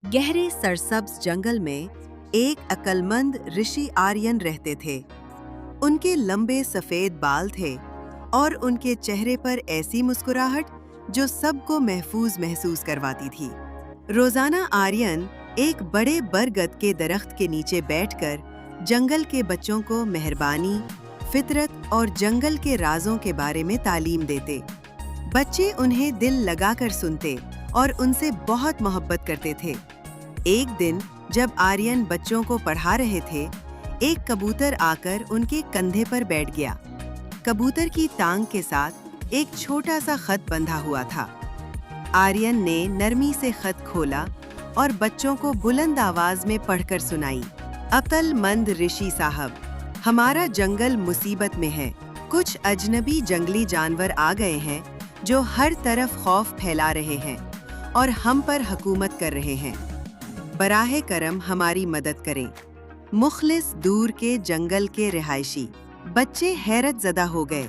गहरे सरसब्ज जंगल में एक अक्लमंद ऋषि आर्यन रहते थे। उनके लंबे सफेद बाल थे और उनके चेहरे पर ऐसी मुस्कुराहट जो सबको महफूज महसूस करवाती थी। रोजाना आर्यन एक बड़े बरगद के दरख्त के नीचे बैठकर जंगल के बच्चों को मेहरबानी, फितरत और जंगल के राजों के बारे में तालीम देते। बच्चे उन्हें दिल लगाकर सुनते और उनसे बहुत मोहब्बत करते थे। एक दिन जब आर्यन बच्चों को पढ़ा रहे थे, एक कबूतर आकर उनके कंधे पर बैठ गया। कबूतर की टांग के साथ एक छोटा सा खत बंधा हुआ था। आर्यन ने नरमी से खत खोला और बच्चों को बुलंद आवाज में पढ़कर सुनाई। अक्लमंद ऋषि साहब, हमारा जंगल मुसीबत में है। कुछ अजनबी जंगली जानवर आ गए हैं जो हर तरफ खौफ फैला रहे हैं और हम पर हुकूमत कर रहे हैं। बराहे करम हमारी मदद करें। मुखलिस दूर के जंगल के रिहायशी। बच्चे हैरत ज़दा हो गए।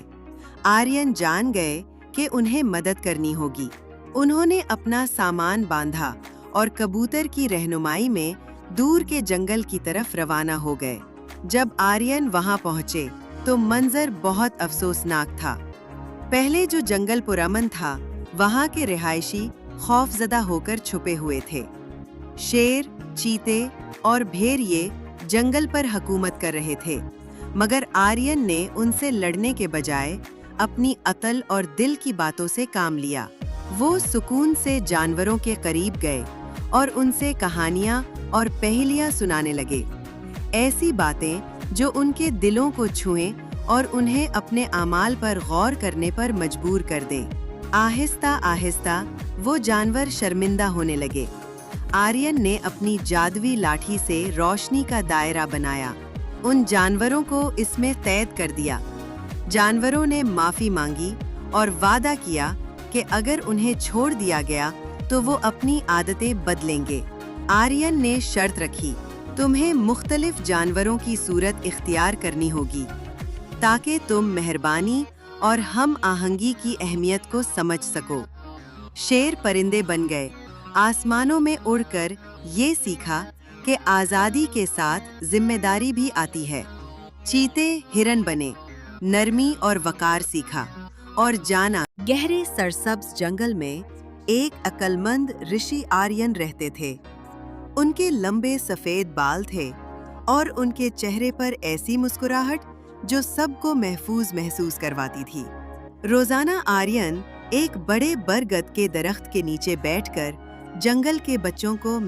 आर्यन जान गए कि उन्हें मदद करनी होगी। उन्होंने अपना सामान बांधा और कबूतर की रहनुमाई में दूर के जंगल की तरफ रवाना हो गए। जब आर्यन वहां पहुंचे तो मंजर बहुत अफसोसनाक था। पहले जो जंगल पुरअमन था, वहां के रिहायशी खौफजदा होकर छुपे हुए थे। शेर, चीते और भेड़िए जंगल पर हुकूमत कर रहे थे, मगर आर्यन ने उनसे लड़ने के बजाय अपनी अकल और दिल की बातों से काम लिया। वो सुकून से जानवरों के करीब गए और उनसे कहानियां और पहेलियां सुनाने लगे। ऐसी बातें जो उनके दिलों को छुएं और उन्हें अपने आमाल पर गौर करने पर मजबूर कर दें। आहिस्ता आहिस्ता वो जानवर शर्मिंदा होने लगे। आर्यन ने अपनी जादुई लाठी से रोशनी का दायरा बनाया। उन जानवरों को इसमें कैद कर दिया। जानवरों ने माफी मांगी और वादा किया कि अगर उन्हें छोड़ दिया गया तो वो अपनी आदतें बदलेंगे। आर्यन ने शर्त रखी, तुम्हें मुख्तलिफ जानवरों की सूरत इख्तियार करनी होगी ताकि तुम मेहरबानी और हम आहंगी की अहमियत को समझ सको। शेर परिंदे बन गए। आसमानों में उड़कर ये सीखा कि आज़ादी के साथ जिम्मेदारी भी आती है। चीते हिरन बने, नरमी और वकार सीखा और जाना। गहरे सरसब्ज जंगल में एक अक्लमंद ऋषि आर्यन रहते थे। उनके लंबे सफेद बाल थे और उनके चेहरे पर ऐसी मुस्कुराहट जो सबको महफूज महसूस करवाती थी। रोजाना आर्यन एक बड़े बरगद के दरख्त के नीचे बैठकर जंगल के बच्चों को